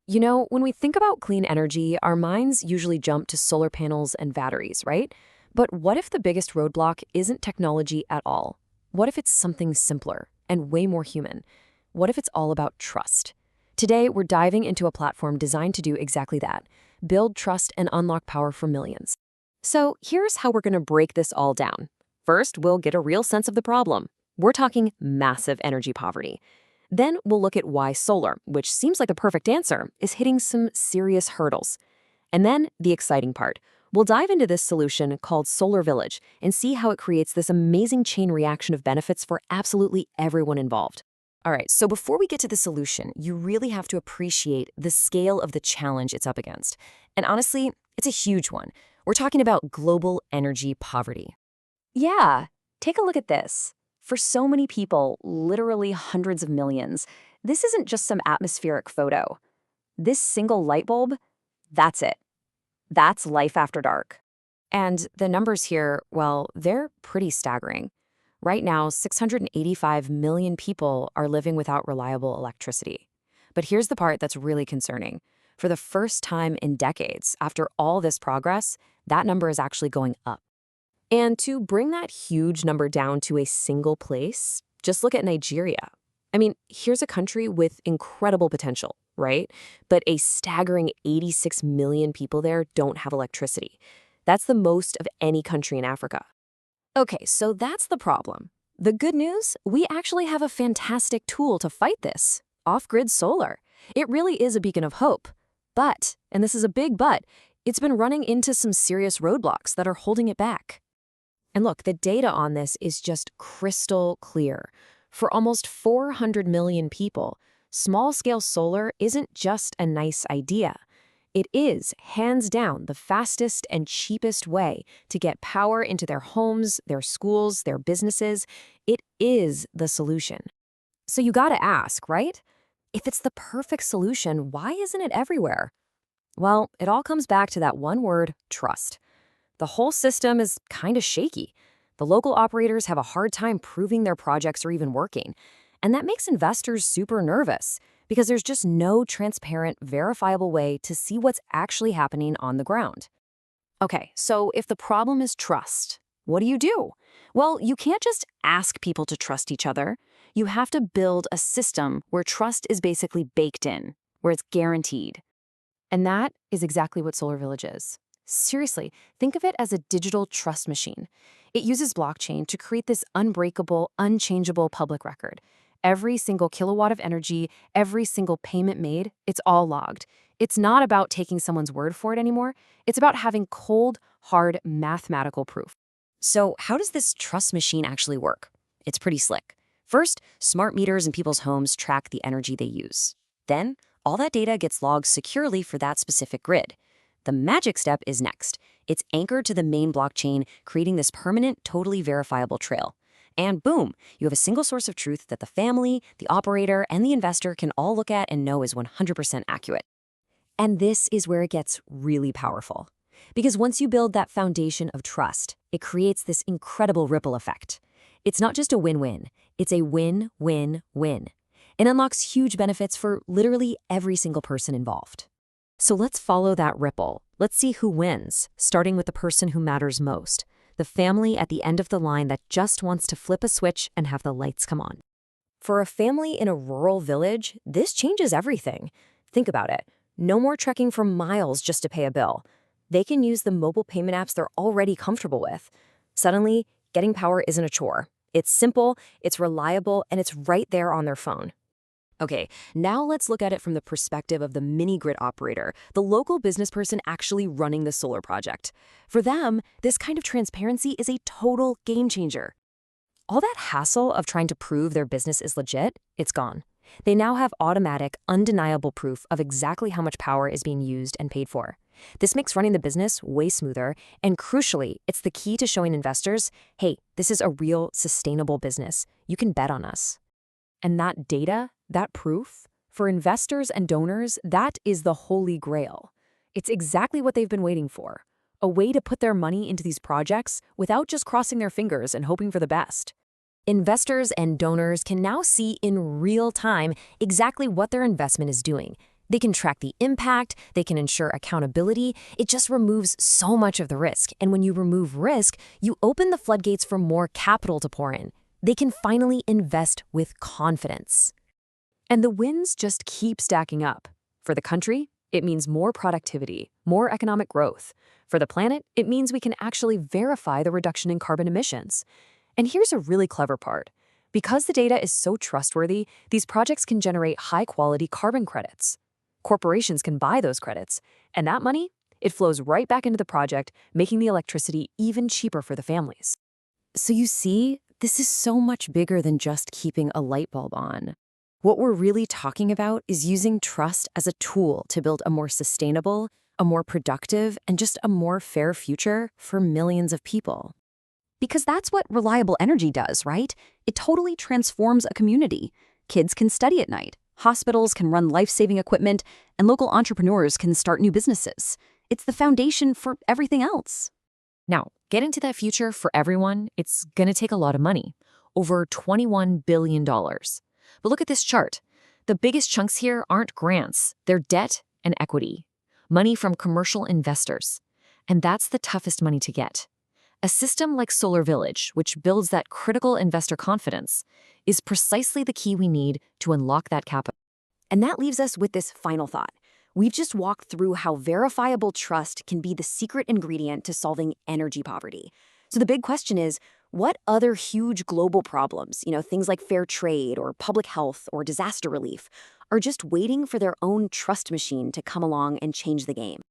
You know, when we think about clean energy, our minds usually jump to solar panels and batteries, right? But what if the biggest roadblock isn't technology at all? What if it's something simpler and way more human? What if it's all about trust? Today, we're diving into a platform designed to do exactly that: build trust and unlock power for millions. So here's how we're going to break this all down. First, we'll get a real sense of the problem. We're talking massive energy poverty. Then we'll look at why solar, which seems like the perfect answer, is hitting some serious hurdles. And then the exciting part. We'll dive into this solution called SolarVillage and see how it creates this amazing chain reaction of benefits for absolutely everyone involved. All right, so before we get to the solution, you really have to appreciate the scale of the challenge it's up against. And honestly, it's a huge one. We're talking about global energy poverty. Yeah, take a look at this. For so many people, literally hundreds of millions, this isn't just some atmospheric photo. This single light bulb, that's it. That's life after dark. And the numbers here, well, they're pretty staggering. Right now, 685 million people are living without reliable electricity. But here's the part that's really concerning. For the first time in decades, after all this progress, that number is actually going up. And to bring that huge number down to a single place, just look at Nigeria. I mean, here's a country with incredible potential, right? But a staggering 86 million people there don't have electricity. That's the most of any country in Africa. Okay, so that's the problem. The good news, we actually have a fantastic tool to fight this: off-grid solar. It really is a beacon of hope. But, and this is a big but, it's been running into some serious roadblocks that are holding it back. And look, the data on this is just crystal clear. For almost 400 million people, small-scale solar isn't just a nice idea. It is, hands down, the fastest and cheapest way to get power into their homes, their schools, their businesses. It is the solution. So you gotta ask, right? If it's the perfect solution, why isn't it everywhere? Well, it all comes back to that one word: trust. The whole system is kind of shaky. The local operators have a hard time proving their projects are even working. And that makes investors super nervous because there's just no transparent, verifiable way to see what's actually happening on the ground. Okay, so if the problem is trust, what do? Well, you can't just ask people to trust each other. You have to build a system where trust is basically baked in, where it's guaranteed. And that is exactly what SolarVillage is. Seriously, think of it as a digital trust machine. It uses blockchain to create this unbreakable, unchangeable public record. Every single kilowatt of energy, every single payment made, it's all logged. It's not about taking someone's word for it anymore. It's about having cold, hard, mathematical proof. So how does this trust machine actually work? It's pretty slick. First, smart meters in people's homes track the energy they use. Then, all that data gets logged securely for that specific grid. The magic step is next. It's anchored to the main blockchain, creating this permanent, totally verifiable trail. And boom, you have a single source of truth that the family, the operator, and the investor can all look at and know is 100% accurate. And this is where it gets really powerful. Because once you build that foundation of trust, it creates this incredible ripple effect. It's not just a win-win, it's a win-win-win. It unlocks huge benefits for literally every single person involved. So let's follow that ripple. Let's see who wins, starting with the person who matters most, the family at the end of the line that just wants to flip a switch and have the lights come on. For a family in a rural village, this changes everything. Think about it. No more trekking for miles just to pay a bill. They can use the mobile payment apps they're already comfortable with. Suddenly, getting power isn't a chore. It's simple, it's reliable, and it's right there on their phone. Okay, now let's look at it from the perspective of the mini-grid operator, the local business person actually running the solar project. For them, this kind of transparency is a total game changer. All that hassle of trying to prove their business is legit, it's gone. They now have automatic, undeniable proof of exactly how much power is being used and paid for. This makes running the business way smoother, and crucially, it's the key to showing investors, hey, this is a real, sustainable business. You can bet on us. And that data, that proof, for investors and donors, that is the holy grail. It's exactly what they've been waiting for. A way to put their money into these projects without just crossing their fingers and hoping for the best. Investors and donors can now see in real time exactly what their investment is doing. They can track the impact, they can ensure accountability. It just removes so much of the risk. And when you remove risk, you open the floodgates for more capital to pour in. They can finally invest with confidence. And the wins just keep stacking up. For the country, it means more productivity, more economic growth. For the planet, it means we can actually verify the reduction in carbon emissions. And here's a really clever part. Because the data is so trustworthy, these projects can generate high-quality carbon credits. Corporations can buy those credits, and that money, it flows right back into the project, making the electricity even cheaper for the families. So you see, this is so much bigger than just keeping a light bulb on. What we're really talking about is using trust as a tool to build a more sustainable, a more productive, and just a more fair future for millions of people. Because that's what reliable energy does, right? It totally transforms a community. Kids can study at night, hospitals can run life-saving equipment, and local entrepreneurs can start new businesses. It's the foundation for everything else. Now, getting to that future for everyone, it's going to take a lot of money, over $21 billion. But look at this chart. The biggest chunks here aren't grants, they're debt and equity, money from commercial investors. And that's the toughest money to get. A system like SolarVillage, which builds that critical investor confidence, is precisely the key we need to unlock that capital. And that leaves us with this final thought. We've just walked through how verifiable trust can be the secret ingredient to solving energy poverty. So the big question is, what other huge global problems, things like fair trade or public health or disaster relief, are just waiting for their own trust machine to come along and change the game?